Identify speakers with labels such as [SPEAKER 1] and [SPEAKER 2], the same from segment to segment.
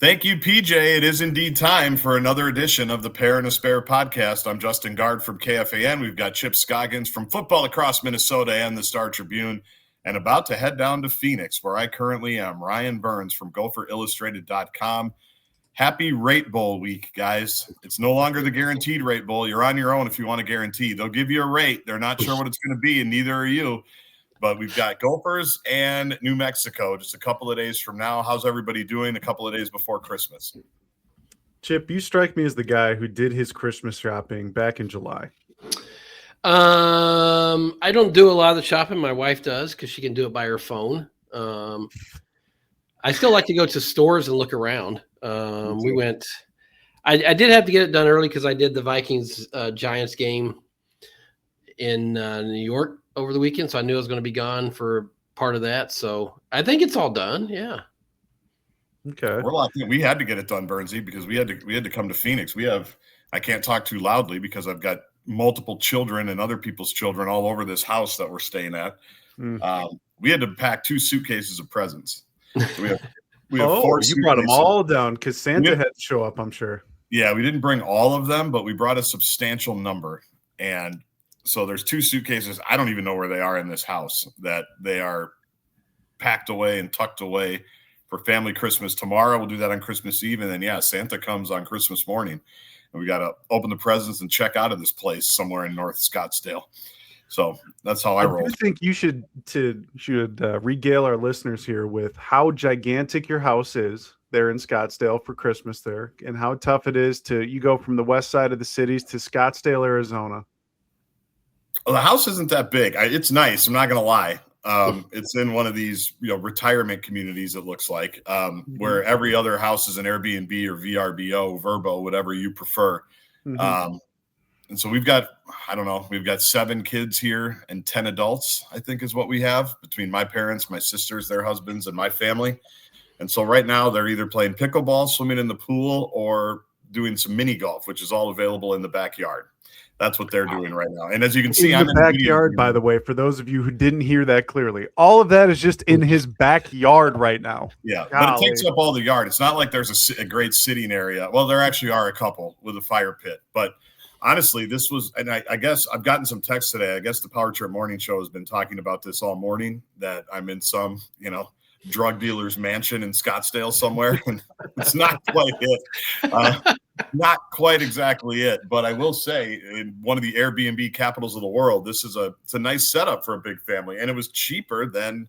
[SPEAKER 1] Thank you, PJ. It is indeed time for another edition of the Pair and a Spare podcast. I'm Justin Gaard from KFAN. We've got Chip Scoggins from Football Across Minnesota and the Star Tribune, and about to head down to Phoenix, where I currently am. Ryan Burns from GopherIllustrated.com. Happy Rate Bowl week, guys. It's no longer the Guaranteed Rate Bowl. You're on your own if you want a guarantee. They'll give you a rate. They're not sure what it's going to be, and neither are you. But we've got Gophers and New Mexico just a couple of days from now. How's everybody doing a couple of days before Christmas?
[SPEAKER 2] Chip, you strike me as the guy who did his Christmas shopping back in July.
[SPEAKER 3] I don't do a lot of the shopping. My wife does because she can do it by her phone. I still like to go to stores and look around. We went. I did have to get it done early because I did the Vikings Giants game in New York over the weekend, so I knew I was going to be gone for part of that. So I think it's all done. Yeah.
[SPEAKER 2] Okay.
[SPEAKER 1] We had to get it done, Burnsie, because we had to come to Phoenix. I can't talk too loudly because I've got multiple children and other people's children all over this house that we're staying at. We had to pack 2 suitcases of presents. So we have 4
[SPEAKER 2] you brought them all down because Santa had to show up, I'm sure.
[SPEAKER 1] Yeah, we didn't bring all of them, but we brought a substantial number. And so there's 2 suitcases. I don't even know where they are in this house, that they are packed away and tucked away for family Christmas tomorrow. We'll do that on Christmas Eve. And then, Santa comes on Christmas morning. And we got to open the presents and check out of this place somewhere in North Scottsdale. So that's how I roll.
[SPEAKER 2] I think you should regale our listeners here with how gigantic your house is there in Scottsdale for Christmas there, and how tough it is you go from the west side of the cities to Scottsdale, Arizona.
[SPEAKER 1] Well, the house isn't that big. It's nice. I'm not going to lie. It's in one of these, retirement communities, it looks like, where every other house is an Airbnb or VRBO, Verbo, whatever you prefer. And so we've got 7 kids here and 10 adults, I think is what we have between my parents, my sisters, their husbands, and my family. And so right now they're either playing pickleball, swimming in the pool, or doing some mini golf, which is all available in the backyard. That's what they're doing right now. And as you can see,
[SPEAKER 2] I'm in the backyard, by the way, for those of you who didn't hear that clearly, all of that is just in his backyard right now.
[SPEAKER 1] Yeah, but it takes up all the yard. It's not like there's a great sitting area. Well, there actually are a couple with a fire pit. But honestly, this was, and I guess I've gotten some texts today. I guess the Power Trip Morning Show has been talking about this all morning, that I'm in some, drug dealer's mansion in Scottsdale somewhere. And it's not quite it. Not quite exactly it, but I will say, in one of the Airbnb capitals of the world, it's a nice setup for a big family, and it was cheaper than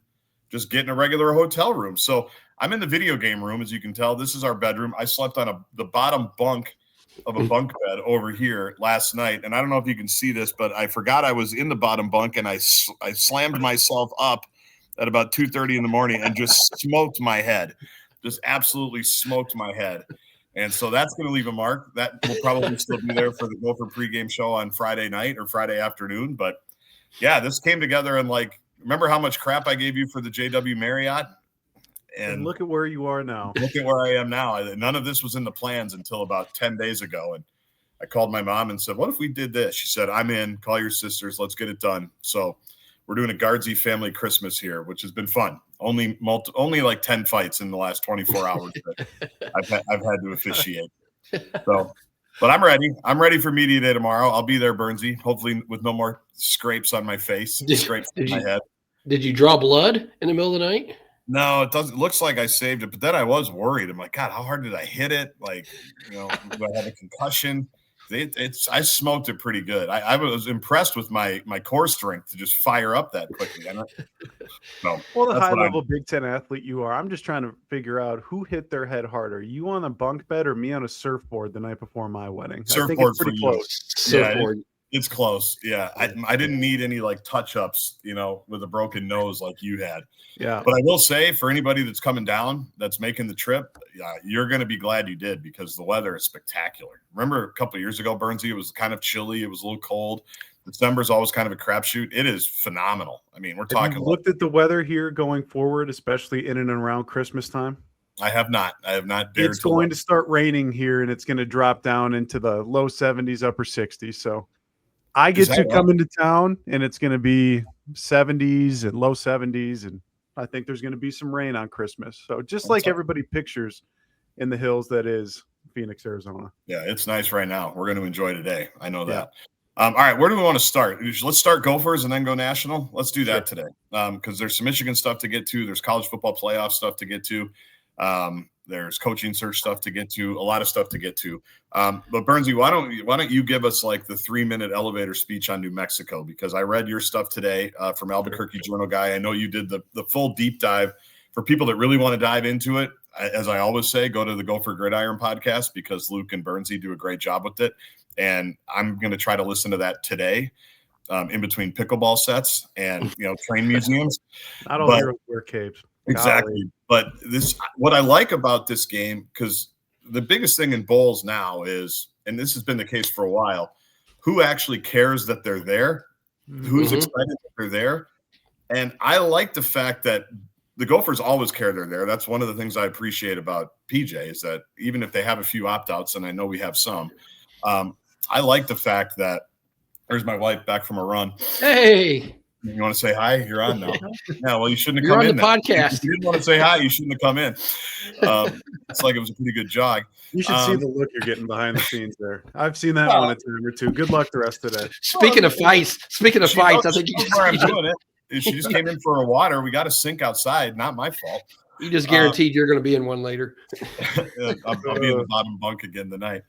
[SPEAKER 1] just getting a regular hotel room. So I'm in the video game room, as you can tell. This is our bedroom. I slept on the bottom bunk of a bunk bed over here last night, and I don't know if you can see this, but I forgot I was in the bottom bunk, and I slammed myself up at about 2:30 in the morning and just smoked my head, just absolutely smoked my head. And so that's going to leave a mark. That will probably still be there for the Gopher pregame show on Friday night or Friday afternoon. But, this came together, and, remember how much crap I gave you for the JW Marriott?
[SPEAKER 2] And look at where you are now.
[SPEAKER 1] Look at where I am now. None of this was in the plans until about 10 days ago. And I called my mom and said, what if we did this? She said, I'm in. Call your sisters. Let's get it done. So we're doing a Gaardsy family Christmas here, which has been fun. Only 10 fights in the last 24 hours that I've had to officiate. So, but I'm ready. I'm ready for media day tomorrow. I'll be there, Burnsie, hopefully with no more scrapes on my face, scrapes on my head.
[SPEAKER 3] Did you draw blood in the middle of the night?
[SPEAKER 1] No, it doesn't. It looks like I saved it, but then I was worried. I'm like, God, how hard did I hit it? Do I have a concussion? I smoked it pretty good. I was impressed with my core strength to just fire up that quickly.
[SPEAKER 2] Well, the high-level Big Ten athlete you are, I'm just trying to figure out who hit their head harder. You on a bunk bed or me on a surfboard the night before my wedding?
[SPEAKER 1] Surfboard,
[SPEAKER 2] I think it's pretty close.
[SPEAKER 3] Surfboard.
[SPEAKER 1] It's close. Yeah. I didn't need any touch-ups, with a broken nose like you had.
[SPEAKER 2] Yeah.
[SPEAKER 1] But I will say, for anybody that's coming down, that's making the trip, you're going to be glad you did, because the weather is spectacular. Remember a couple of years ago, Burnsie, it was kind of chilly. It was a little cold. December is always kind of a crapshoot. It is phenomenal. I mean, we're talking.
[SPEAKER 2] Have you looked at the weather here going forward, especially in and around Christmas time?
[SPEAKER 1] I have not.
[SPEAKER 2] It's going to start raining here, and it's going to drop down into the low 70s, upper 60s. So I get to come into town, and it's going to be 70s and low 70s, and I think there's going to be some rain on Christmas. So just like everybody pictures in the hills that is Phoenix, Arizona.
[SPEAKER 1] Yeah, it's nice right now. We're going to enjoy today. I know that. All right, where do we want to start? Let's start Gophers and then go national. Let's do that today because there's some Michigan stuff to get to. There's college football playoff stuff to get to. There's coaching search stuff to get to. A lot of stuff to get to. But Burnsie, why don't you give us like the 3-minute elevator speech on New Mexico? Because I read your stuff today from Albuquerque Journal Guy. I know you did the full deep dive. For people that really want to dive into it, as I always say, go to the Gopher Gridiron podcast because Luke and Burnsie do a great job with it. And I'm going to try to listen to that today in between pickleball sets and, train museums.
[SPEAKER 2] Not all heroes wear capes.
[SPEAKER 1] Exactly. But what I like about this game, because the biggest thing in bowls now is, and this has been the case for a while, who actually cares that they're there? Who's excited that they're there? And I like the fact that the Gophers always care they're there. That's one of the things I appreciate about PJ is that even if they have a few opt-outs, and I know we have some, I like the fact that there's my wife back from a run.
[SPEAKER 3] Hey,
[SPEAKER 1] you want to say hi? You're on now. Yeah, well, you shouldn't have
[SPEAKER 3] You're
[SPEAKER 1] come
[SPEAKER 3] on
[SPEAKER 1] in.
[SPEAKER 3] the podcast.
[SPEAKER 1] If you didn't want to say hi, you shouldn't have come in. It's like it was a pretty good jog.
[SPEAKER 2] You should see the look you're getting behind the scenes there. I've seen that one a time or two. Good luck the rest of the day.
[SPEAKER 3] Speaking of fights, I think
[SPEAKER 1] I'm doing it. She just came in for a water. We got a sink outside. Not my fault.
[SPEAKER 3] You just guaranteed you're going to be in one later.
[SPEAKER 1] I'll be in the bottom bunk again tonight.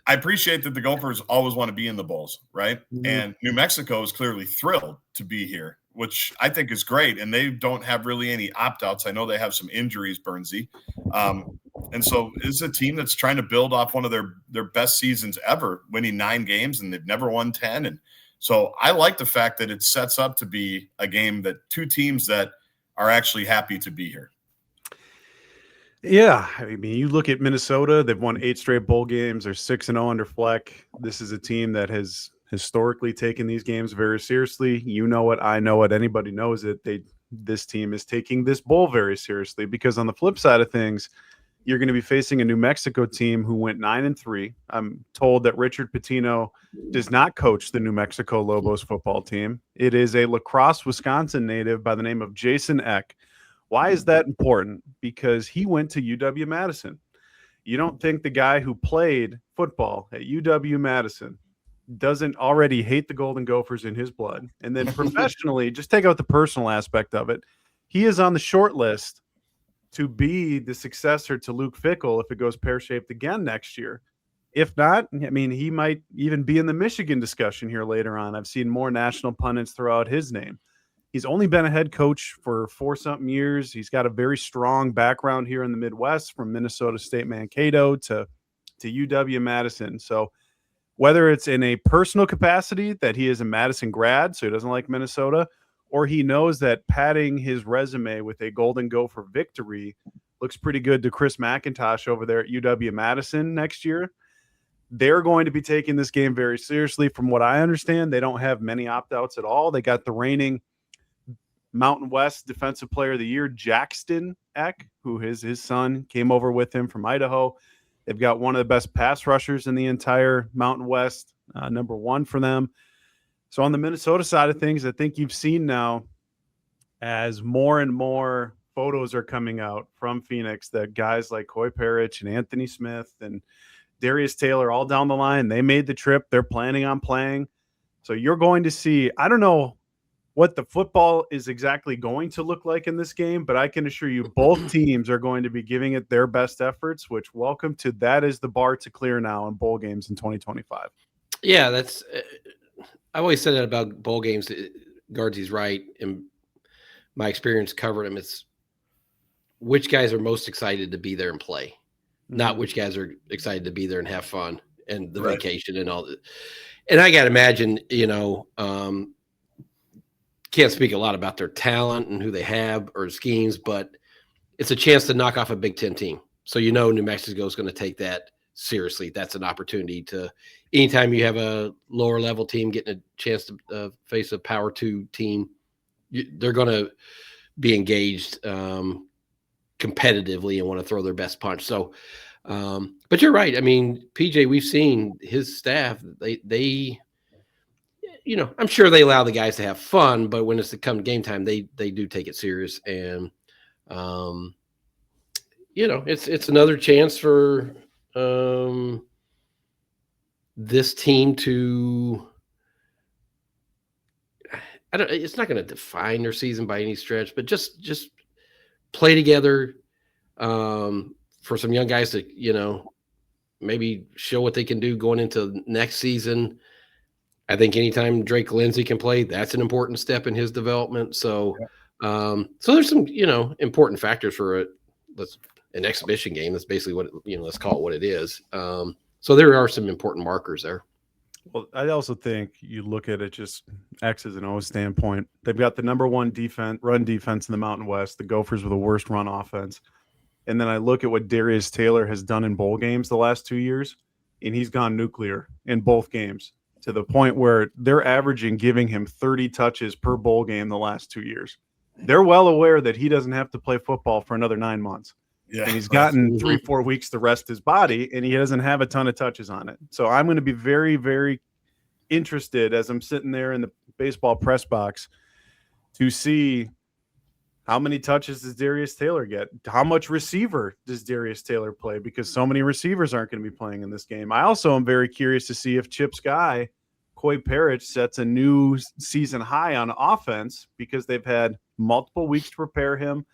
[SPEAKER 1] I appreciate that the Gophers always want to be in the bowls, right? Mm-hmm. And New Mexico is clearly thrilled to be here, which I think is great. And they don't have really any opt-outs. I know they have some injuries, Burnsie. And so it's a team that's trying to build off one of their best seasons ever, winning 9 games, and they've never won 10. And so I like the fact that it sets up to be a game that 2 teams that are actually happy to be here.
[SPEAKER 2] Yeah, I mean, you look at Minnesota, they've won 8 straight bowl games. They're 6-0 under Fleck. This is a team that has historically taken these games very seriously. You know it, I know it, anybody knows it. This team is taking this bowl very seriously because on the flip side of things, you're going to be facing a New Mexico team who went 9-3. I'm told that Richard Pitino does not coach the New Mexico Lobos football team. It is a La Crosse, Wisconsin native by the name of Jason Eck. Why is that important? Because he went to UW-Madison. You don't think the guy who played football at UW-Madison doesn't already hate the Golden Gophers in his blood? And then professionally, just take out the personal aspect of it, he is on the short list to be the successor to Luke Fickell if it goes pear-shaped again next year. If not, I mean, he might even be in the Michigan discussion here later on. I've seen more national pundits throw out his name. He's only been a head coach for 4-something years. He's got a very strong background here in the Midwest, from Minnesota State Mankato to UW-Madison. So whether it's in a personal capacity that he is a Madison grad, so he doesn't like Minnesota, or he knows that padding his resume with a Golden Gopher victory looks pretty good to Chris McIntosh over there at UW-Madison next year, they're going to be taking this game very seriously. From what I understand, they don't have many opt-outs at all. They got the reigning Mountain West Defensive Player of the Year, Jackson Eck, who his son came over with him from Idaho. They've got one of the best pass rushers in the entire Mountain West, number 1 for them. So on the Minnesota side of things, I think you've seen now as more and more photos are coming out from Phoenix that guys like Koi Perich and Anthony Smith and Darius Taylor all down the line, they made the trip. They're planning on playing. So you're going to see, I don't know what the football is exactly going to look like in this game, but I can assure you both teams are going to be giving it their best efforts, which welcome to that is the bar to clear now in bowl games in 2025.
[SPEAKER 3] Yeah, that's I always said that about bowl games. Gaardsy's right. In my experience covering them, it's which guys are most excited to be there and play, not which guys are excited to be there and have fun and the vacation and all that. And I got to imagine, can't speak a lot about their talent and who they have or schemes, but it's a chance to knock off a Big Ten team. So New Mexico is going to take that seriously. That's an opportunity to, anytime you have a lower level team getting a chance to face a Power 2 team, they're going to be engaged competitively and want to throw their best punch. So, but you're right. I mean, PJ, we've seen his staff, they I'm sure they allow the guys to have fun, but when it's to come game time, they do take it serious. And, it's another chance for this team to. It's not going to define their season by any stretch, but just play together for some young guys to maybe show what they can do going into next season. I think anytime Drake Lindsay can play, that's an important step in his development. So, so there's some important factors for an exhibition game. That's basically what let's call it what it is. So there are some important markers there.
[SPEAKER 2] Well, I also think you look at it just X's and O's standpoint. They've got the number one run defense in the Mountain West. The Gophers were the worst run offense. And then I look at what Darius Taylor has done in bowl games the last 2 years, and he's gone nuclear in both games to the point where they're averaging giving him 30 touches per bowl game the last 2 years. They're well aware that he doesn't have to play football for another 9 months. Yeah, and he's gotten 3-4 weeks to rest his body, and he doesn't have a ton of touches on it. So I'm going to be very, very interested as I'm sitting there in the baseball press box to see how many touches does Darius Taylor get? How much receiver does Darius Taylor play? Because so many receivers aren't going to be playing in this game. I also am very curious to see if Chip's guy, Koi Perich, sets a new season high on offense because they've had multiple weeks to prepare him.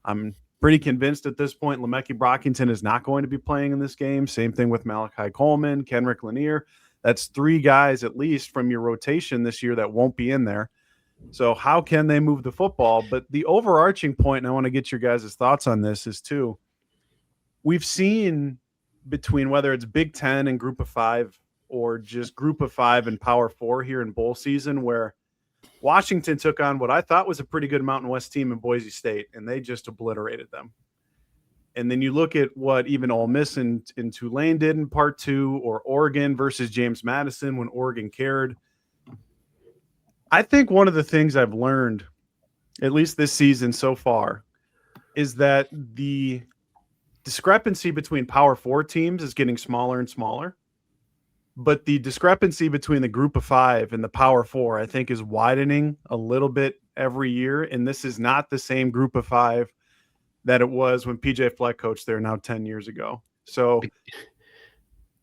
[SPEAKER 2] I'm pretty convinced at this point Lemeke Brockington is not going to be playing in this game. Same thing with Malachi Coleman, Kenrick Lanier. That's 3 guys at least from your rotation this year that won't be in there. So how can they move the football? But the overarching point, and I want to get your guys' thoughts on this, is too, we've seen between whether it's Big Ten and Group of 5 or just Group of 5 and Power 4 here in bowl season where Washington took on what I thought was a pretty good Mountain West team in Boise State, and they just obliterated them. And then you look at what even Ole Miss in Tulane did in part 2, or Oregon versus James Madison when Oregon cared. I think one of the things I've learned, at least this season so far, is that the discrepancy between Power 4 teams is getting smaller and smaller. But the discrepancy between the Group of 5 and the Power 4, I think, is widening a little bit every year. And this is not the same Group of 5 that it was when PJ Fleck coached there now 10 years ago. So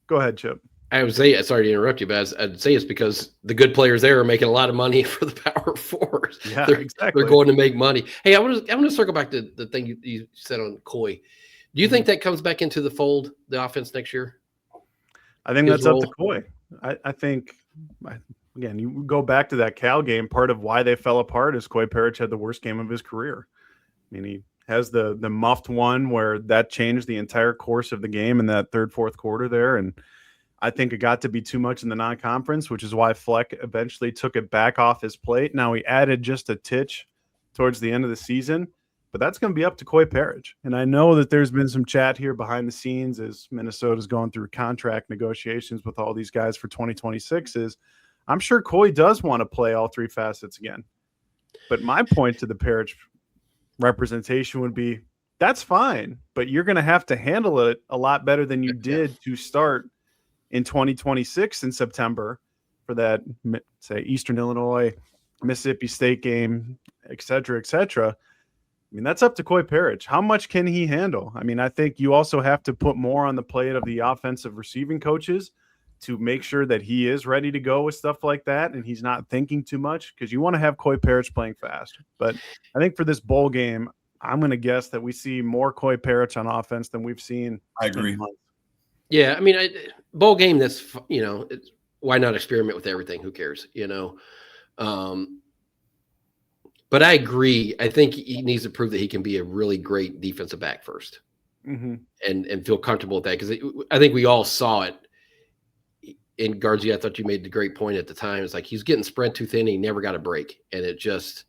[SPEAKER 2] go ahead, Chip.
[SPEAKER 3] I would say, sorry to interrupt you, but I'd say it's because the good players there are making a lot of money for the Power 4s.
[SPEAKER 2] Yeah,
[SPEAKER 3] exactly. They're going to make money. Hey, I want to circle back to the thing you said on Koi. Do you think that comes back into the fold, the offense next year?
[SPEAKER 2] I think that's up to Koi. I think, again, you go back to that Cal game. Part of why they fell apart is Koi Perich had the worst game of his career. I mean, he has the muffed one where that changed the entire course of the game in that third, fourth quarter there. And I think it got to be too much in the non-conference, which is why Fleck eventually took it back off his plate. Now he added just a titch towards the end of the season, but that's going to be up to Koi Perich. And I know that there's been some chat here behind the scenes as Minnesota's going through contract negotiations with all these guys for 2026 is I'm sure Koi does want to play all 3 facets again. But my point to the Perich representation would be that's fine, but you're going to have to handle it a lot better than you did to start in 2026 in September for that, say, Eastern Illinois, Mississippi State game, et cetera, et cetera. I mean, that's up to Koi Perich. How much can he handle? I mean, I think you also have to put more on the plate of the offensive receiving coaches to make sure that he is ready to go with stuff like that and he's not thinking too much because you want to have Koi Perich playing fast. But I think for this bowl game, I'm going to guess that we see more Koi Perich on offense than we've seen.
[SPEAKER 1] I agree.
[SPEAKER 3] Yeah, I mean, bowl game, that's, why not experiment with everything? Who cares, But I agree. I think he needs to prove that he can be a really great defensive back first and feel comfortable with that. Because I think we all saw it in Gaardsy. I thought you made the great point at the time. It's like he's getting spread too thin. He never got a break. And it just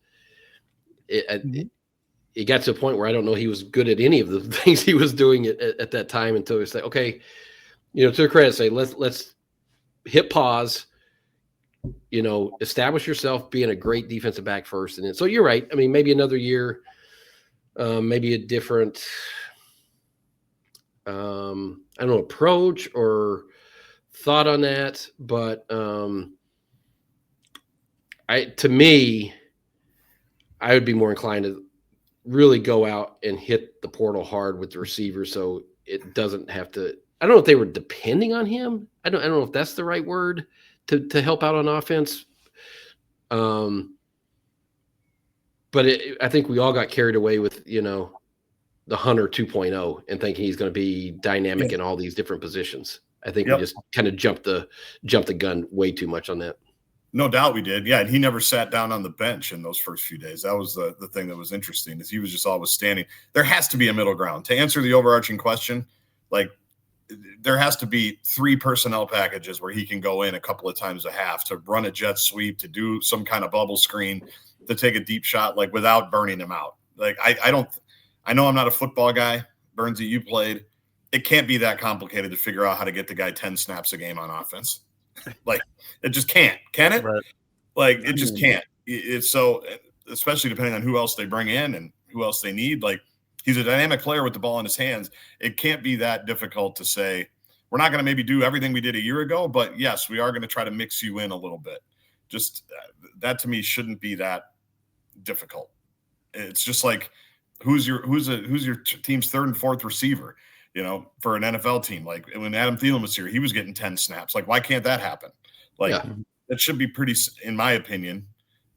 [SPEAKER 3] it got to a point where I don't know he was good at any of the things he was doing at that time until it's like, okay, to the credit, say, let's hit pause, establish yourself being a great defensive back first. And then, so you're right. I mean, maybe another year, maybe a different, I don't know, approach or thought on that. But to me, I would be more inclined to really go out and hit the portal hard with the receiver, so it doesn't have to. I don't know if they were depending on him. I don't know if that's the right word to help out on offense. But I think we all got carried away with the Hunter 2.0 and thinking he's going to be dynamic in all these different positions. I think we just kind of jumped the gun way too much on that.
[SPEAKER 1] No doubt we did. Yeah, and he never sat down on the bench in those first few days. That was the thing that was interesting, is he was just always standing. There has to be a middle ground. To answer the overarching question, like, there has to be 3 personnel packages where he can go in a couple of times a half, to run a jet sweep, to do some kind of bubble screen, to take a deep shot, like, without burning him out. Like, I know I'm not a football guy. Burnsie, you played. It can't be that complicated to figure out how to get the guy 10 snaps a game on offense. Like, it just can't, can it?
[SPEAKER 2] Right.
[SPEAKER 1] Like, it just can't. It's so, especially depending on who else they bring in and who else they need. Like, he's a dynamic player with the ball in his hands. It can't be that difficult to say, we're not going to maybe do everything we did a year ago, but yes, we are going to try to mix you in a little bit. Just that to me shouldn't be that difficult. It's just like, who's your team's 3rd and 4th receiver, for an NFL team. Like, when Adam Thielen was here, he was getting 10 snaps. Like, why can't that happen? Like, it should be pretty, in my opinion,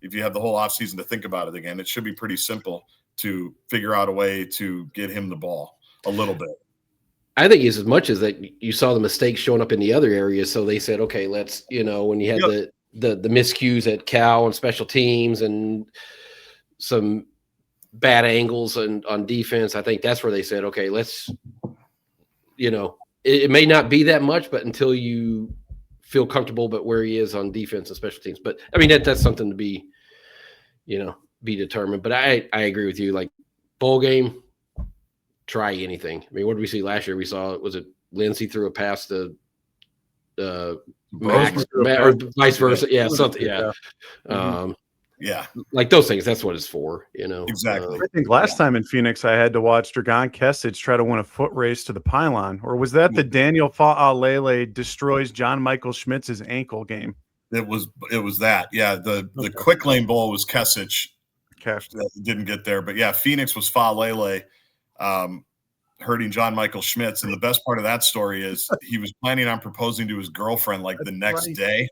[SPEAKER 1] if you have the whole offseason to think about it again, it should be pretty simple to figure out a way to get him the ball a little bit.
[SPEAKER 3] I think it's as much as that you saw the mistakes showing up in the other areas. So they said, okay, let's, when you had the miscues at Cal and special teams and some bad angles on defense, I think that's where they said, okay, let's, it may not be that much, but until you feel comfortable but where he is on defense and special teams. But I mean, that's something to be determined. But I agree with you. Like, bowl game, try anything. I mean, what did we see last year? We saw, was it Lindsey threw a pass to Max or vice versa? Yeah, something. Yeah.
[SPEAKER 1] Yeah.
[SPEAKER 3] Like those things, that's what it's for,
[SPEAKER 1] Exactly.
[SPEAKER 2] I think last time in Phoenix, I had to watch Dragan Kesich try to win a foot race to the pylon. Or was that the Daniel Fa'alele destroys John Michael Schmitz's ankle game?
[SPEAKER 1] It was that. Yeah. The quick lane bowl was Kesich. Didn't get there. But yeah, Phoenix was Fa'alele hurting John Michael Schmitz. And the best part of that story is he was planning on proposing to his girlfriend like the next day.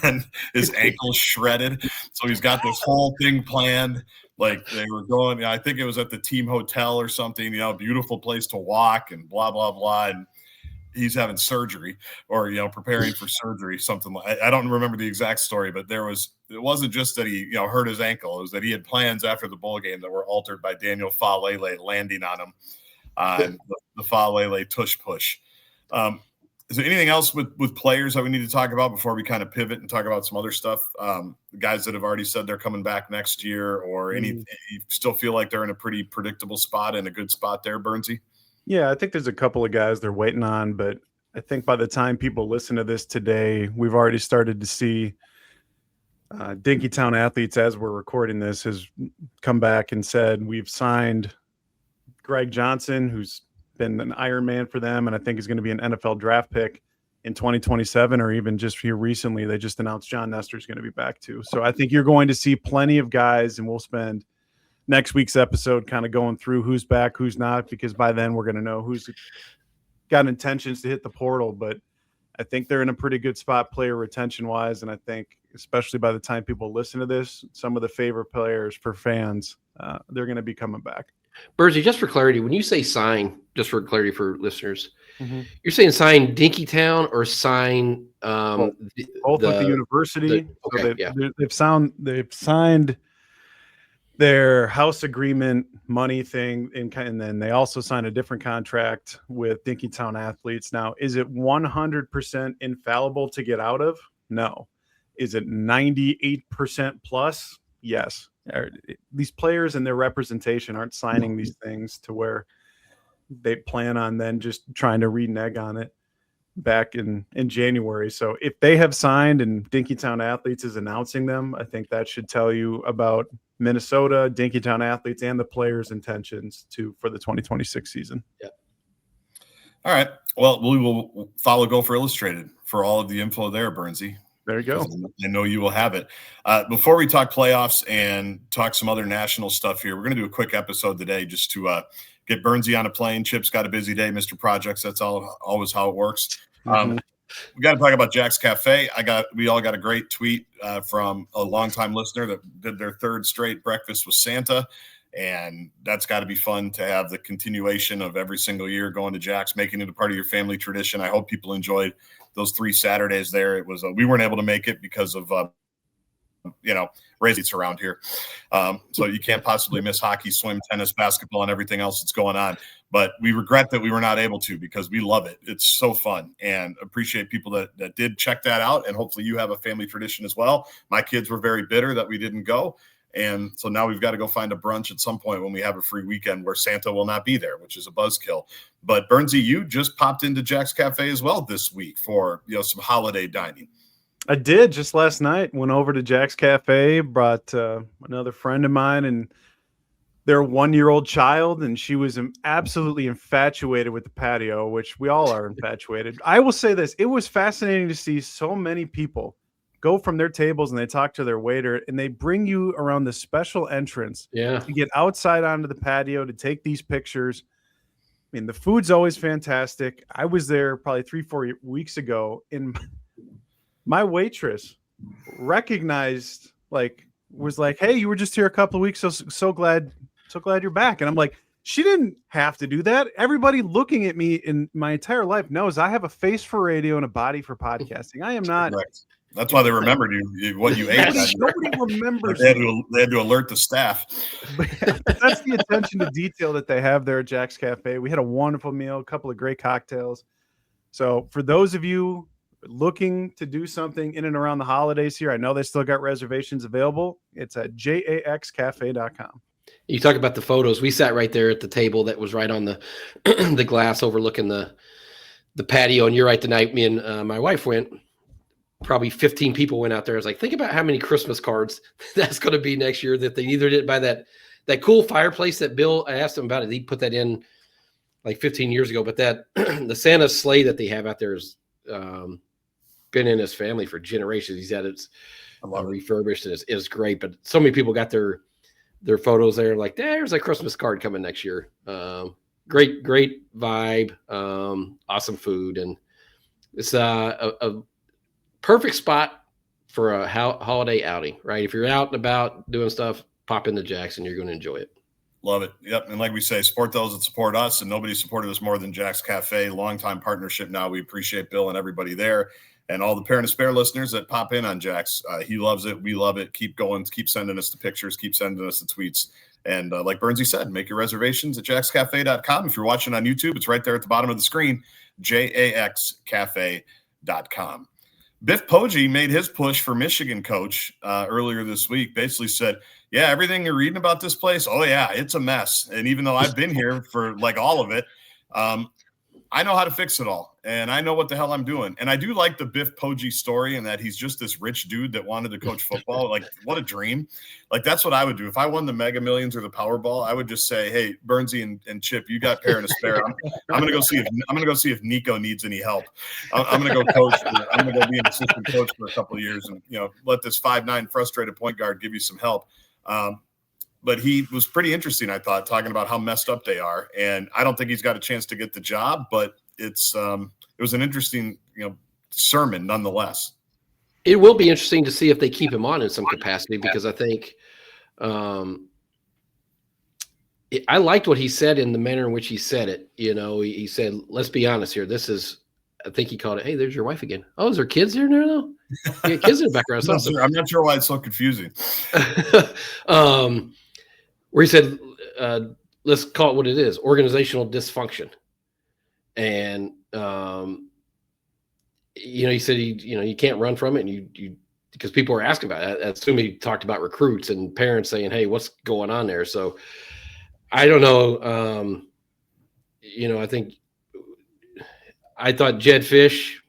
[SPEAKER 1] And his ankle shredded. So he's got this whole thing planned. Like, they were going, I think it was at the team hotel or something, beautiful place to walk and blah, blah, blah. And he's having surgery or, preparing for surgery, something like, I don't remember the exact story, but it wasn't just that he, hurt his ankle. It was that he had plans after the bowl game that were altered by Daniel Fa'alele landing on him on the Fa'alele tush push. Is there anything else with players that we need to talk about before we kind of pivot and talk about some other stuff? Guys that have already said they're coming back next year, or anything, you still feel like they're in a pretty predictable spot and a good spot there, Burnsie?
[SPEAKER 2] Yeah, I think there's a couple of guys they're waiting on, but I think by the time people listen to this today, we've already started to see Dinkytown Athletes, as we're recording this, has come back and said, we've signed Greg Johnson, who's been an Iron Man for them, and I think is going to be an NFL draft pick in 2027, or even just here recently, they just announced John Nestor is going to be back too. So I think you're going to see plenty of guys, and we'll spend next week's episode kind of going through who's back, who's not, because by then we're going to know who's got intentions to hit the portal. But I think they're in a pretty good spot player retention wise. And I think, especially by the time people listen to this, some of the favorite players for fans, they're going to be coming back.
[SPEAKER 3] Burnsie, just for clarity, when you say sign, just for clarity for listeners, you're saying sign Dinkytown or sign
[SPEAKER 2] both with the university. They've signed their house agreement money thing, and then they also signed a different contract with Dinkytown Athletes. Now, is it 100% infallible to get out of? No. Is it 98% plus? Yes. These players and their representation aren't signing these things to where they plan on then just trying to renege on it back in January. So if they have signed and Dinkytown Athletes is announcing them, I think that should tell you about Minnesota, Dinkytown Athletes, and the players' intentions for the 2026 season.
[SPEAKER 3] Yeah.
[SPEAKER 1] All right. Well, we will follow Gopher Illustrated for all of the info there, Burnsie.
[SPEAKER 2] There you go.
[SPEAKER 1] I know you will have it. Before we talk playoffs and talk some other national stuff here, we're going to do a quick episode today just to get Burnsie on a plane. Chip's got a busy day, Mr. Projects. That's always how it works. We got to talk about Jack's Cafe. We all got a great tweet from a longtime listener that did their third straight breakfast with Santa. And that's got to be fun to have the continuation of every single year going to Jack's, making it a part of your family tradition. I hope people enjoyed those 3 Saturdays there. It was we weren't able to make it because of raisins around here, so you can't possibly miss hockey, swim, tennis, basketball, and everything else that's going on. But we regret that we were not able to, because we love it. It's so fun, and appreciate people that did check that out. And hopefully you have a family tradition as well. My kids were very bitter that we didn't go. And so now we've got to go find a brunch at some point when we have a free weekend where Santa will not be there, which is a buzzkill. But Burnsie, you just popped into Jack's Cafe as well this week for some holiday dining.
[SPEAKER 2] I did just last night. Went over to Jack's Cafe, brought another friend of mine and their 1-year-old child, and she was absolutely infatuated with the patio, which we all are infatuated. I will say this. It was fascinating to see so many people go from their tables and they talk to their waiter and they bring you around the special entrance to get outside onto the patio to take these pictures. I mean, the food's always fantastic. I was there probably 3-4 weeks ago, and my waitress recognized, was like, "Hey, you were just here a couple of weeks. So glad you're back." And I'm like, she didn't have to do that. Everybody looking at me in my entire life knows I have a face for radio and a body for podcasting. I am not.
[SPEAKER 1] Correct. That's why they remembered what you ate.
[SPEAKER 2] Nobody remembers.
[SPEAKER 1] They had to alert the staff.
[SPEAKER 2] That's the attention to detail that they have there at Jack's Cafe. We had a wonderful meal, a couple of great cocktails. So for those of you looking to do something in and around the holidays here, I know they still got reservations available. It's at jaxcafe.com.
[SPEAKER 3] You talk about the photos. We sat right there at the table that was right on the the glass overlooking the patio. And you're right, the night me and my wife went, probably 15 people went out there. I was like, think about how many Christmas cards that's going to be next year, that they either didn't buy that cool fireplace that Bill, I asked him about it. He put that in like 15 years ago, but that the Santa sleigh that they have out there has been in his family for generations. He's had it refurbished, and it's great. But so many people got their photos there. Like, there's a Christmas card coming next year. Great vibe. Awesome food. And it's a perfect spot for a holiday outing, right? If you're out and about doing stuff, pop into Jackson. You're going to enjoy it.
[SPEAKER 1] Love it. Yep. And like we say, support those that support us, and nobody supported us more than Jack's Cafe. Longtime partnership now. We appreciate Bill and everybody there, and all the Parent of Spare listeners that pop in on Jack's. He loves it. We love it. Keep going. Keep sending us the pictures. Keep sending us the tweets. And like Burnsie said, make your reservations at jaxcafe.com. If you're watching on YouTube, it's right there at the bottom of the screen, jaxcafe.com. Biff Poggi made his push for Michigan coach earlier this week. Basically said, yeah, everything you're reading about this place, oh, yeah, it's a mess. And even though I've been here for like all of it, I know how to fix it all. And I know what the hell I'm doing. And I do like the Biff Poggi story, and that he's just this rich dude that wanted to coach football. Like, what a dream. Like, that's what I would do. If I won the Mega Millions or the Powerball, I would just say, hey, Burnsie and Chip, you got Parent of Spare. I'm going to go see if Nico needs any help. I'm going to go coach. I'm going to go be an assistant coach for a couple of years and, let this 5'9" frustrated point guard give you some help. But he was pretty interesting, I thought, talking about how messed up they are. And I don't think he's got a chance to get the job, but it was an interesting, sermon nonetheless.
[SPEAKER 3] It will be interesting to see if they keep him on in some capacity, because I think I liked what he said in the manner in which he said it. He said, let's be honest here. This is, I think he called it, hey, there's your wife again. Oh, is there kids there now, though? Yeah, kids in the background.
[SPEAKER 1] I'm not sure why it's so confusing.
[SPEAKER 3] Where he said, let's call it what it is, organizational dysfunction. And, he said, you can't run from it. And you because people are asking about it. I assume he talked about recruits and parents saying, hey, what's going on there? So I don't know. I thought Jed Fish,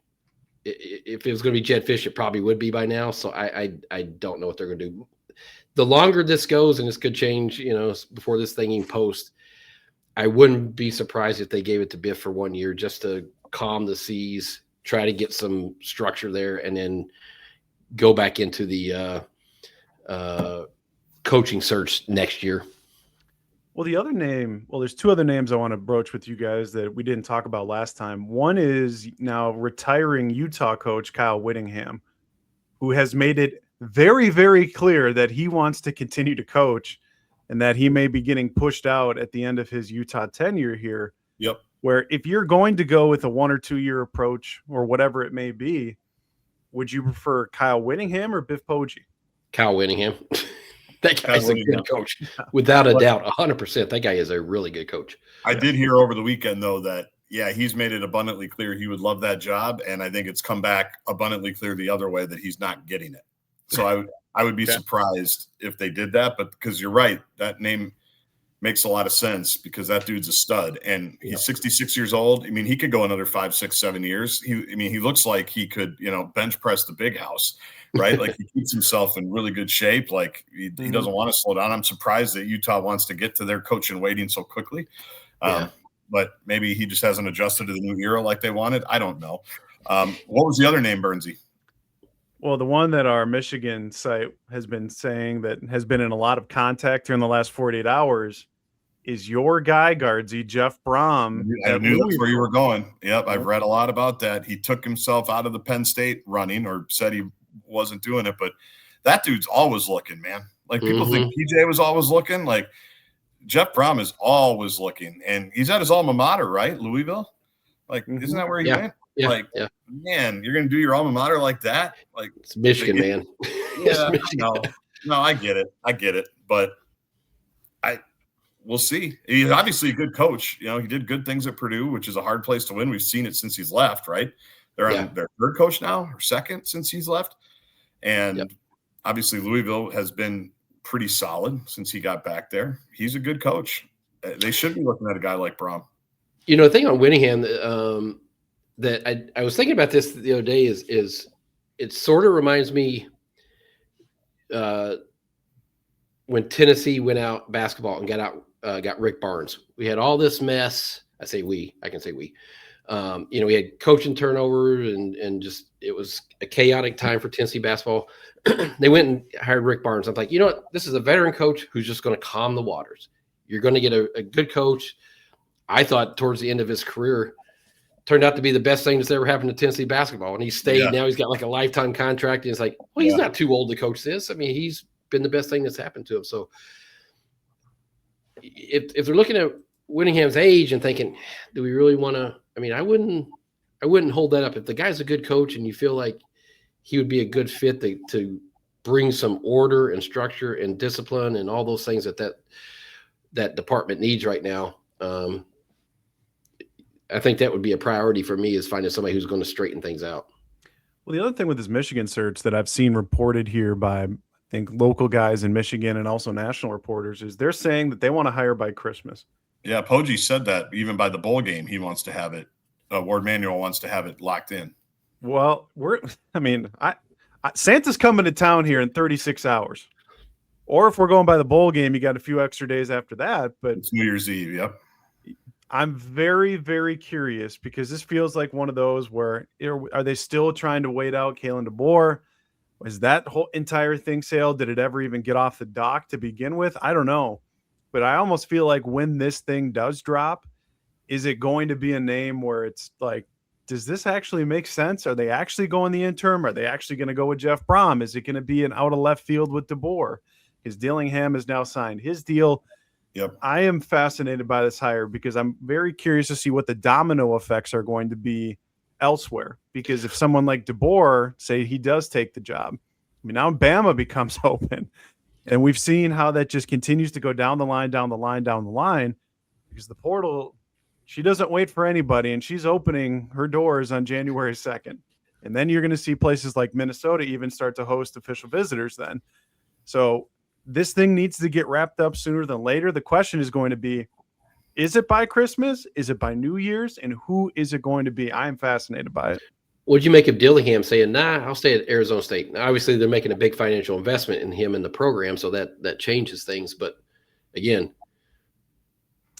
[SPEAKER 3] if it was going to be Jed Fish, it probably would be by now. So I don't know what they're going to do. The longer this goes, and this could change, before this thing even posts, I wouldn't be surprised if they gave it to Biff for 1 year just to calm the seas, try to get some structure there, and then go back into the coaching search next year.
[SPEAKER 2] Well, there's two other names I want to broach with you guys that we didn't talk about last time. One is now retiring Utah coach Kyle Whittingham, who has made it very, very clear that he wants to continue to coach and that he may be getting pushed out at the end of his Utah tenure here.
[SPEAKER 1] Yep.
[SPEAKER 2] Where if you're going to go with a 1 or 2 year approach or whatever it may be, would you prefer Kyle Whittingham or Biff Poggi?
[SPEAKER 3] Kyle Whittingham. That guy's a good coach, without a doubt, 100%. That guy is a really good coach.
[SPEAKER 1] I did hear over the weekend, though, that, he's made it abundantly clear he would love that job, and I think it's come back abundantly clear the other way that he's not getting it. So I would be surprised if they did that, but because you're right, that name makes a lot of sense because that dude's a stud, and he's 66 years old. I mean, he could go another 5, 6, 7 years. He looks like he could, bench press the big house. Right? Like he keeps himself in really good shape. Like he doesn't want to slow down. I'm surprised that Utah wants to get to their coach in waiting so quickly. But maybe he just hasn't adjusted to the new era like they wanted. I don't know. What was the other name, Burnsie?
[SPEAKER 2] Well, the one that our Michigan site has been saying that has been in a lot of contact during the last 48 hours is your guy, Gaardsy, Jeff Brom.
[SPEAKER 1] I knew that's where you were going. Yep, I've read a lot about that. He took himself out of the Penn State running, or said he wasn't doing it, but that dude's always looking, man. Like people think PJ was always looking. Like Jeff Brom is always looking, and he's at his alma mater, right? Louisville. Like, isn't that where he went?
[SPEAKER 3] Yeah.
[SPEAKER 1] Man, you're gonna do your alma mater like that? Like
[SPEAKER 3] it's Michigan, man.
[SPEAKER 1] Yeah, no, I get it, but we'll see. He's obviously a good coach. He did good things at Purdue, which is a hard place to win. We've seen it since he's left, right? They're on their third coach now, or second since he's left. And obviously Louisville has been pretty solid since he got back there. He's a good coach. They should be looking at a guy like Brom.
[SPEAKER 3] The thing on Whittingham that I was thinking about this the other day is it sort of reminds me when Tennessee went out basketball and got Rick Barnes. We had all this mess. I can say we. We had coaching turnover and just it was a chaotic time for Tennessee basketball. They went and hired Rick Barnes. I'm like, you know what? This is a veteran coach who's just going to calm the waters. You're going to get a good coach. I thought towards the end of his career turned out to be the best thing that's ever happened to Tennessee basketball. And he stayed. Now he's got like a lifetime contract. And it's like, well, he's not too old to coach this. I mean, he's been the best thing that's happened to him. So if they're looking at Whittingham's age and thinking, do we really want to? I mean, I wouldn't hold that up. If the guy's a good coach and you feel like he would be a good fit to bring some order and structure and discipline and all those things that department needs right now, I think that would be a priority for me, is finding somebody who's going to straighten things out.
[SPEAKER 2] Well, the other thing with this Michigan search that I've seen reported here by, I think, local guys in Michigan and also national reporters is they're saying that they want to hire by Christmas. Yeah,
[SPEAKER 1] Poggi said that even by the bowl game, he wants to have it. Ward Manuel wants to have it locked in.
[SPEAKER 2] Well, Santa's coming to town here in 36 hours. Or if we're going by the bowl game, you got a few extra days after that. But
[SPEAKER 1] it's New Year's Eve, yep.
[SPEAKER 2] I'm very, very curious because this feels like one of those where are they still trying to wait out Kalen DeBoer? Was that whole entire thing sailed? Did it ever even get off the dock to begin with? I don't know. But I almost feel like when this thing does drop, is it going to be a name where it's like, does this actually make sense? Are they actually going the interim? Are they actually going to go with Jeff Brom? Is it going to be an out of left field with DeBoer? Because Dillingham has now signed his deal.
[SPEAKER 1] Yep.
[SPEAKER 2] I am fascinated by this hire because I'm very curious to see what the domino effects are going to be elsewhere. Because if someone like DeBoer, say he does take the job, I mean, now Bama becomes open. And we've seen how that just continues to go down the line, because the portal, she doesn't wait for anybody, and she's opening her doors on January 2nd. And then you're going to see places like Minnesota even start to host official visitors then. So this thing needs to get wrapped up sooner than later. The question is going to be, is it by Christmas? Is it by New Year's? And who is it going to be? I'm fascinated by it.
[SPEAKER 3] What'd you make of Dillingham saying, nah, I'll stay at Arizona State? Now, obviously, they're making a big financial investment in him and the program, so that changes things. But, again,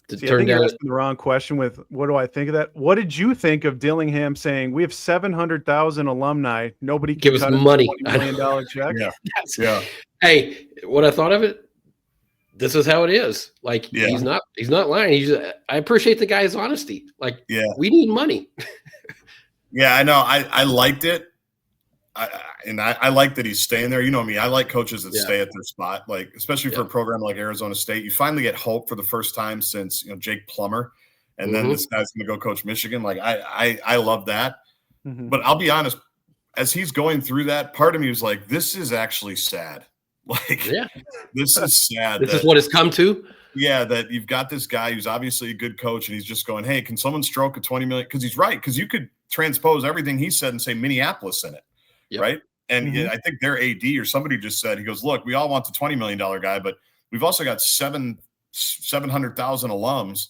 [SPEAKER 3] to
[SPEAKER 2] See, I
[SPEAKER 3] turn
[SPEAKER 2] think you're
[SPEAKER 3] down.
[SPEAKER 2] asking the wrong question with what do I think of that? What did you think of Dillingham saying we have 700,000 alumni, nobody
[SPEAKER 3] Give
[SPEAKER 2] can
[SPEAKER 3] us
[SPEAKER 2] cut us
[SPEAKER 3] money.
[SPEAKER 2] a $20 million check?
[SPEAKER 1] Yeah.
[SPEAKER 3] That's-
[SPEAKER 1] Yeah.
[SPEAKER 3] Hey, what I thought of it, this is how it is. Like
[SPEAKER 1] Yeah.
[SPEAKER 3] he's not lying. I appreciate the guy's honesty. Like,
[SPEAKER 1] Yeah.
[SPEAKER 3] we need money.
[SPEAKER 1] Yeah, I know. I liked it. I like that he's staying there. You know me. I like coaches that stay at their spot, like especially for a program like Arizona State. You finally get hope for the first time since Jake Plummer, and then this guy's going to go coach Michigan. Like I love that. But I'll be honest, as he's going through that, part of me was like, this is actually sad. Like, this is sad.
[SPEAKER 3] This is what it's come to.
[SPEAKER 1] Yeah, that you've got this guy who's obviously a good coach, and he's just going, hey, can someone stroke a $20 million? Because he's right. Because you could transpose everything he said and say Minneapolis in it. Yep. Right. And I think their AD or somebody just said, he goes, look, we all want the $20 million guy, but we've also got 700,000 alums.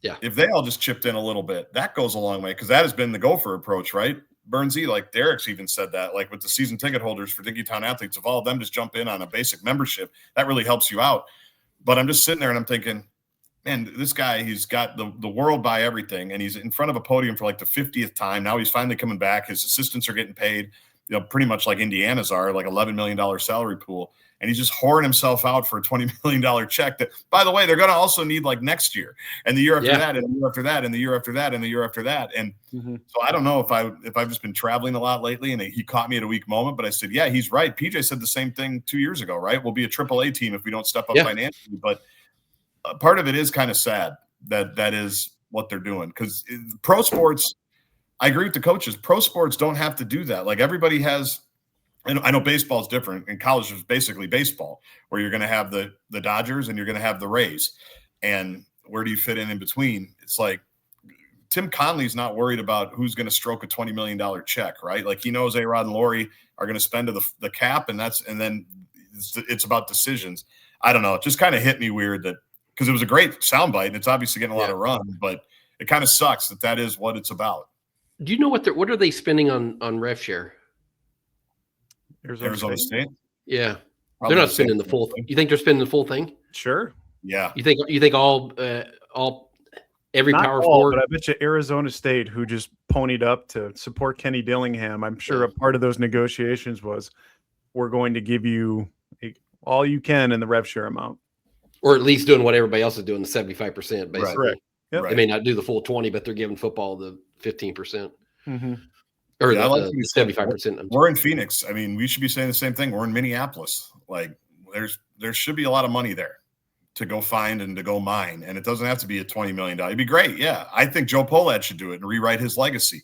[SPEAKER 3] Yeah.
[SPEAKER 1] If they all just chipped in a little bit, that goes a long way. Cause that has been the Gopher approach, right? Burnsie, like Derek's even said that, like with the season ticket holders for Dickeytown athletes, if all of them just jump in on a basic membership, that really helps you out. But I'm just sitting there and I'm thinking, man, this guy, he's got the world by everything. And he's in front of a podium for like the 50th time. Now he's finally coming back. His assistants are getting paid, pretty much like Indiana's are, like $11 million salary pool. And he's just whoring himself out for a $20 million check that, by the way, they're going to also need like next year and the year after that and the year after that and the year after that and the year after that. And so I don't know if I've just been traveling a lot lately and he caught me at a weak moment, but I said, yeah, he's right. PJ said the same thing 2 years ago, right? We'll be a AAA team if we don't step up financially. But part of it is kind of sad that is what they're doing, because pro sports, I agree with the coaches. Pro sports don't have to do that. Like everybody has, and I know baseball is different. In college, it's basically baseball, where you're going to have the Dodgers and you're going to have the Rays. And where do you fit in between? It's like Tim Conley's not worried about who's going to stroke a $20 million check, right? Like he knows A-Rod and Lori are going to spend to the cap, and then it's about decisions. I don't know. It just kind of hit me weird because it was a great soundbite and it's obviously getting a lot of run, but it kind of sucks that is what it's about.
[SPEAKER 3] Do you know what are they spending on rev share?
[SPEAKER 1] Arizona State?
[SPEAKER 3] Yeah.
[SPEAKER 1] Probably
[SPEAKER 3] they're not spending the full thing. You think they're spending the full thing?
[SPEAKER 2] Sure.
[SPEAKER 1] Yeah.
[SPEAKER 3] You think all every
[SPEAKER 2] Not
[SPEAKER 3] power
[SPEAKER 2] all,
[SPEAKER 3] forward?
[SPEAKER 2] but I bet you Arizona State, who just ponied up to support Kenny Dillingham, I'm sure a part of those negotiations was we're going to give you all you can in the rev share amount.
[SPEAKER 3] Or at least doing what everybody else is doing, the 75%, basically.
[SPEAKER 2] Right. Yep.
[SPEAKER 3] They may not do the full 20, but they're giving football the 15%.
[SPEAKER 1] Or
[SPEAKER 3] the 75%.
[SPEAKER 1] We're in Phoenix. I mean, we should be saying the same thing. We're in Minneapolis. Like there should be a lot of money there to go find and to go mine. And it doesn't have to be a $20 million. It'd be great. Yeah. I think Joe Polad should do it and rewrite his legacy.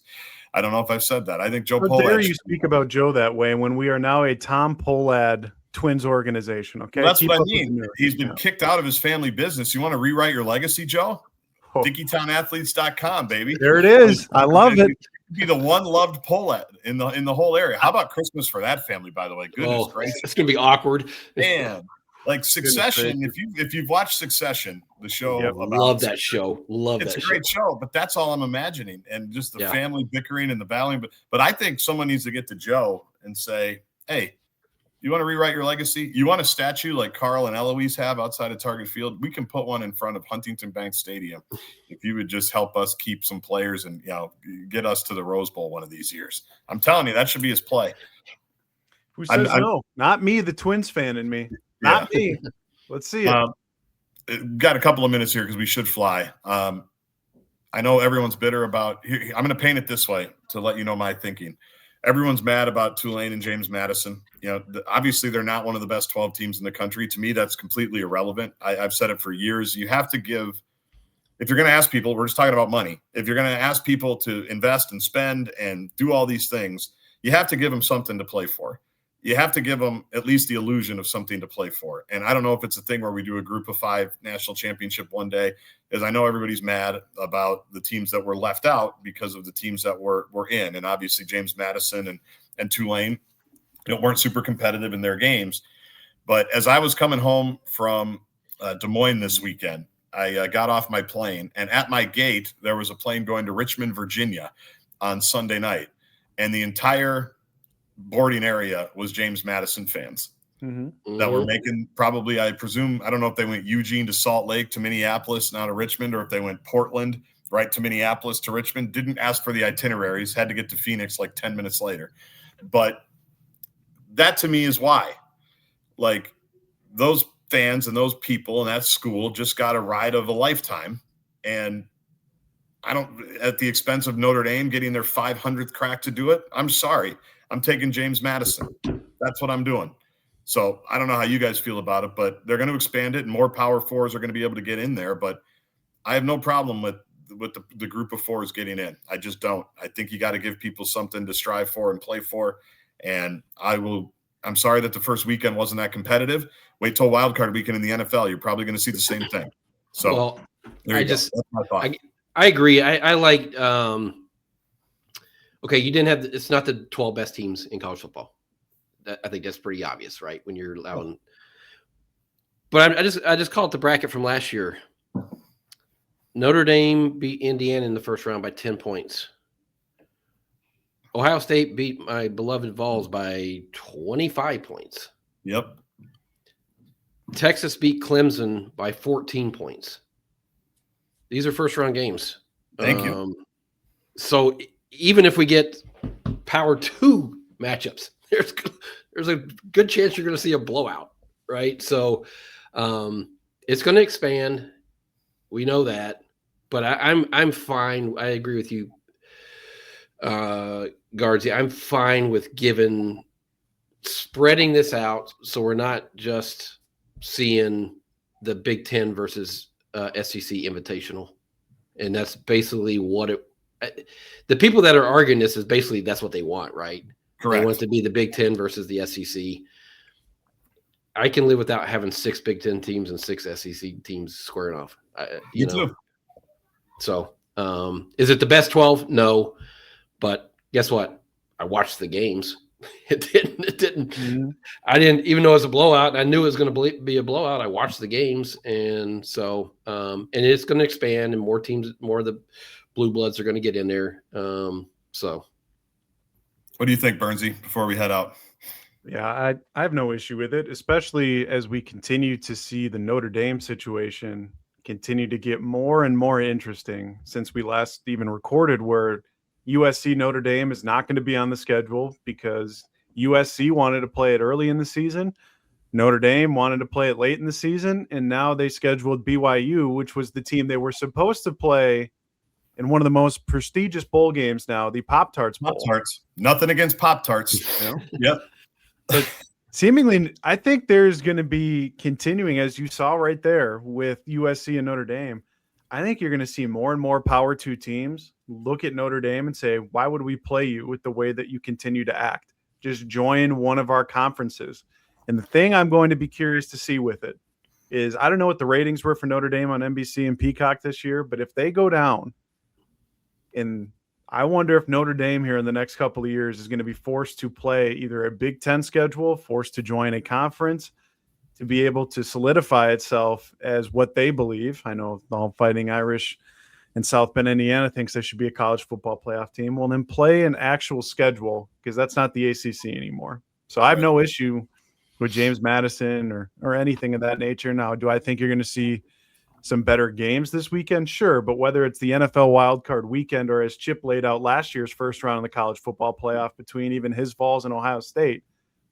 [SPEAKER 1] I don't know if I've said that. I think Joe Polad.
[SPEAKER 2] Dare you speak about Joe that way when we are now a Tom Polad Twins organization? Okay.
[SPEAKER 1] Well, that's what I mean. He's been kicked out of his family business. You want to rewrite your legacy, Joe? DickeytownAthletes.com, baby.
[SPEAKER 2] There it is. I love it.
[SPEAKER 1] Be the one loved Polad in the whole area. How about Christmas for that family, by the way? Goodness gracious.
[SPEAKER 3] It's gonna be awkward.
[SPEAKER 1] Man. Like Succession, if you've watched Succession, the show
[SPEAKER 3] love that show.
[SPEAKER 1] It's a great show, but that's all I'm imagining. And just the family bickering and the battling. But I think someone needs to get to Joe and say, hey, you want to rewrite your legacy? You want a statue like Carl and Eloise have outside of Target Field? We can put one in front of Huntington Bank Stadium if you would just help us keep some players and get us to the Rose Bowl one of these years. I'm telling you, that should be his play.
[SPEAKER 2] Who says no? Not me, the Twins fan in me. Not me. Let's see it.
[SPEAKER 1] Got a couple of minutes here because we should fly. I know everyone's bitter about – I'm going to paint it this way to let you know my thinking. Everyone's mad about Tulane and James Madison. Obviously they're not one of the best 12 teams in the country. To me, that's completely irrelevant. I've said it for years. You have to give – if you're going to ask people – we're just talking about money. If you're going to ask people to invest and spend and do all these things, you have to give them something to play for. You have to give them at least the illusion of something to play for. And I don't know if it's a thing where we do a group of 5 national championship one day, as I know everybody's mad about the teams that were left out because of the teams that were in. And obviously James Madison and Tulane weren't super competitive in their games. But as I was coming home from Des Moines this weekend, I got off my plane, and at my gate, there was a plane going to Richmond, Virginia on Sunday night. And the entire boarding area was James Madison fans. that were making probably, I presume, I don't know if they went Eugene to Salt Lake to Minneapolis, now to Richmond, or if they went Portland right to Minneapolis to Richmond. Didn't ask for the itineraries, had to get to Phoenix like 10 minutes later. But that to me is why. Like, those fans and those people in that school just got a ride of a lifetime. And I don't, at the expense of Notre Dame getting their 500th crack to do it, I'm sorry. I'm taking James Madison. That's what I'm doing. So I don't know how you guys feel about it, but they're going to expand it, and more Power Fours are going to be able to get in there. But I have no problem with the group of fours getting in. I just don't. I think you got to give people something to strive for and play for. And I'm sorry that the first weekend wasn't that competitive. Wait till wild card weekend in the NFL. You're probably going to see the same thing. So
[SPEAKER 3] well,
[SPEAKER 1] that's my thought.
[SPEAKER 3] I agree. I like, okay, you didn't have, it's not the 12 best teams in college football. I think that's pretty obvious, right? When you're allowing, but I just call it the bracket from last year. Notre Dame beat Indiana in the first round by 10 points. Ohio State beat my beloved Vols by 25 points.
[SPEAKER 1] Yep.
[SPEAKER 3] Texas beat Clemson by 14 points. These are first-round games.
[SPEAKER 1] Thank you.
[SPEAKER 3] So even if we get Power 2 matchups, there's a good chance you're going to see a blowout, right? So it's going to expand. We know that. But I'm fine. I agree with you, Gaardsy. I'm fine with spreading this out so we're not just seeing the Big Ten versus SEC Invitational. And that's basically what the people that are arguing this is basically that's what they want, right?
[SPEAKER 1] Correct.
[SPEAKER 3] They want it to be the Big Ten versus the SEC. I can live without having 6 Big Ten teams and 6 SEC teams squaring off.
[SPEAKER 1] You know. Too.
[SPEAKER 3] So is it the best 12? No. But guess what? I watched the games. It didn't. Mm-hmm. I didn't even know it was a blowout. I knew it was going to be a blowout. I watched the games, and so and it's going to expand, and more teams, more of the blue bloods are going to get in there. So,
[SPEAKER 1] what do you think, Burnsie? Before we head out,
[SPEAKER 2] yeah, I have no issue with it, especially as we continue to see the Notre Dame situation continue to get more and more interesting since we last even recorded, where USC Notre Dame is not going to be on the schedule because USC wanted to play it early in the season. Notre Dame wanted to play it late in the season, and now they scheduled BYU, which was the team they were supposed to play in one of the most prestigious bowl games now, the Pop-Tarts Bowl.
[SPEAKER 1] Pop-Tarts. Nothing against Pop-Tarts. You know? Yep.
[SPEAKER 2] But seemingly, I think there's going to be continuing, as you saw right there with USC and Notre Dame. I think you're going to see more and more Power 2 teams look at Notre Dame and say, why would we play you with the way that you continue to act? Just join one of our conferences. And the thing I'm going to be curious to see with it is, I don't know what the ratings were for Notre Dame on NBC and Peacock this year, but if they go down, and I wonder if Notre Dame here in the next couple of years is going to be forced to play either a Big Ten schedule, forced to join a conference, to be able to solidify itself as what they believe. I know the Fighting Irish in South Bend, Indiana thinks they should be a college football playoff team. Well, then play an actual schedule, because that's not the ACC anymore. So I have no issue with James Madison or anything of that nature. Now, do I think you're going to see some better games this weekend? Sure. But whether it's the NFL wildcard weekend or as Chip laid out last year's first round of the college football playoff between even his Vols and Ohio State,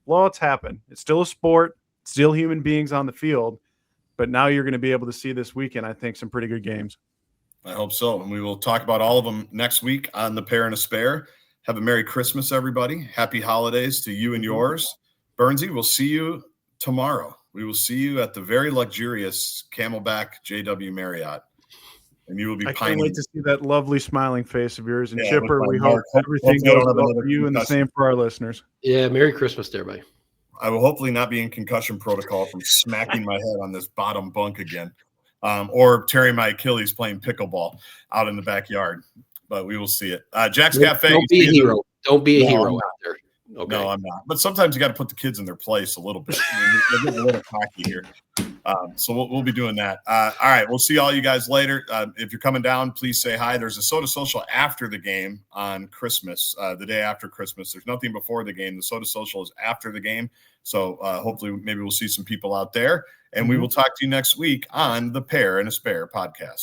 [SPEAKER 2] blowouts happen. It's still a sport. Still human beings on the field, but now you're going to be able to see this weekend, I think, some pretty good games.
[SPEAKER 1] I hope so. And we will talk about all of them next week on The Pair and a Spare. Have a Merry Christmas, everybody. Happy holidays to you and yours. Burnsie, we'll see you tomorrow. We will see you at the very luxurious Camelback JW Marriott. And you will be
[SPEAKER 2] I
[SPEAKER 1] pining.
[SPEAKER 2] can't wait to see that lovely smiling face of yours. And
[SPEAKER 1] Yeah,
[SPEAKER 2] Chipper, we hope everything goes well for you and the same for our listeners.
[SPEAKER 3] Yeah, Merry Christmas to everybody.
[SPEAKER 1] I will hopefully not be in concussion protocol from smacking my head on this bottom bunk again, or tearing my Achilles playing pickleball out in the backyard. But we will see it. Jack's Cafe.
[SPEAKER 3] Don't be a hero. Don't be a hero out there. Okay.
[SPEAKER 1] No, I'm not. But sometimes you got to put the kids in their place a little bit. They're getting a little cocky here. So we'll be doing that. All right, we'll see all you guys later. If you're coming down, please say hi. There's a soda social after the game on Christmas, the day after Christmas. There's nothing before the game. The soda social is after the game. So hopefully maybe we'll see some people out there. And we will talk to you next week on the Pair and a Spare podcast.